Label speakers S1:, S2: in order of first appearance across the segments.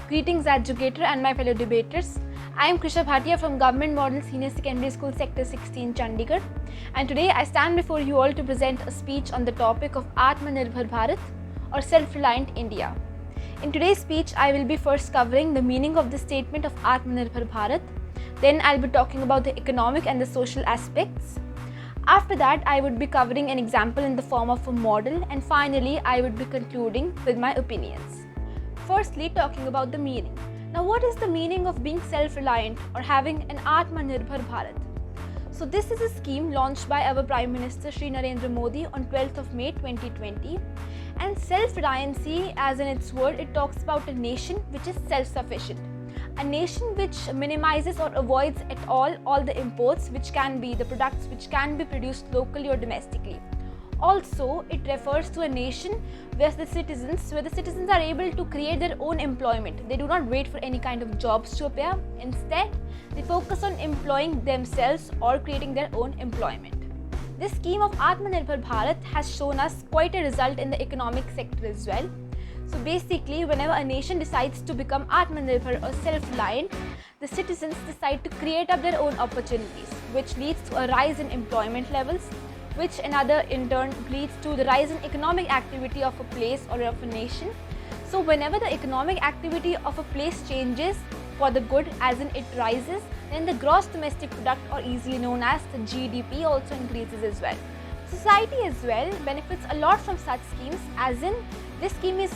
S1: Greetings educator and my fellow debaters. I am Krisha Bhatia from Government Model Senior Secondary School Sector 16 Chandigarh, and today I stand before you all to present a speech on the topic of Aatm Nirbhar Bharat or Self-Reliant India. In today's speech I will be first covering the meaning of the statement of Aatm Nirbhar Bharat, then I'll be talking about the economic and the social aspects. After that I would be covering an example in the form of a model, and finally I would be concluding with my opinions. Firstly, talking about the meaning. Now, what is the meaning of being self-reliant or having an Aatm Nirbhar Bharat? So this is a scheme launched by our Prime Minister Shri Narendra Modi on 12th of May 2020. And self-reliancy, as in its word, it talks about a nation which is self-sufficient. A nation which minimizes or avoids at all the imports which can be the products which can be produced locally or domestically. Also, it refers to a nation where the citizens are able to create their own employment. They do not wait for any kind of jobs to appear. Instead, they focus on employing themselves or creating their own employment. This scheme of Aatm Nirbhar Bharat has shown us quite a result in the economic sector as well. So basically, whenever a nation decides to become Aatm Nirbhar or self-reliant, the citizens decide to create up their own opportunities, which leads to a rise in employment levels, which in turn leads to the rise in economic activity of a place or of a nation. So whenever the economic activity of a place changes for the good, as in it rises, then the gross domestic product, or easily known as the GDP, also increases as well. Society as well benefits a lot from such schemes, as in this scheme is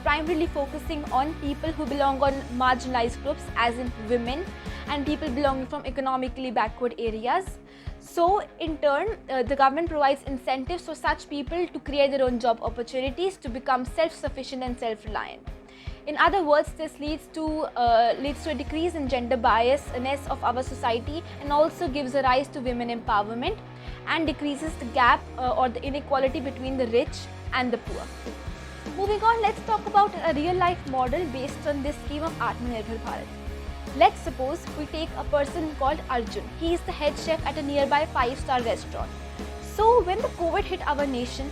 S1: primarily focusing on people who belong on marginalized groups, as in women and people belonging from economically backward areas. So in turn, the government provides incentives for such people to create their own job opportunities to become self-sufficient and self-reliant. In other words, this leads to a decrease in gender biasness of our society, and also gives a rise to women empowerment and decreases the gap or the inequality between the rich and the poor. Moving on, let's talk about a real-life model based on this scheme of Aatm Nirbhar Bharat. Let's suppose we take a person called Arjun. He is the head chef at a nearby 5-star restaurant. So when the COVID hit our nation,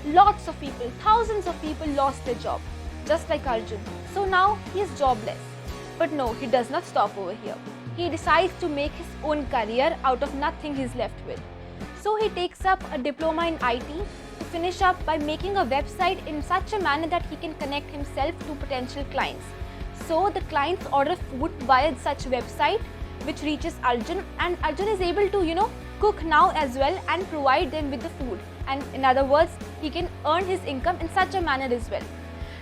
S1: lots of people, thousands of people lost their job, just like Arjun. So now he is jobless. But no, he does not stop over here. He decides to make his own career out of nothing he's left with. So he takes up a diploma in IT to finish up by making a website in such a manner that he can connect himself to potential clients. So the clients order food via such website, which reaches Arjun, and Arjun is able to cook now as well and provide them with the food. And in other words, he can earn his income in such a manner as well.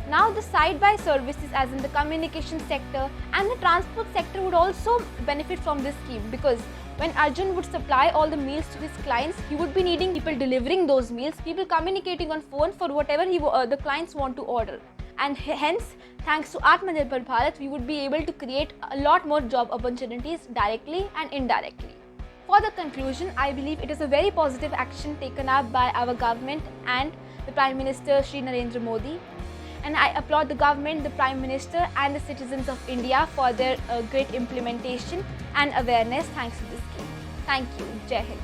S1: Now the side-by services, as in the communication sector and the transport sector, would also benefit from this scheme, because when Arjun would supply all the meals to his clients, he would be needing people delivering those meals, people communicating on phone for whatever the clients want to order. And hence, thanks to Aatm Nirbhar Bharat, we would be able to create a lot more job opportunities directly and indirectly. For the conclusion, I believe it is a very positive action taken up by our government and the Prime Minister Shri Narendra Modi. And I applaud the government, the Prime Minister and the citizens of India for their great implementation and awareness thanks to this scheme. Thank you. Jai Hind.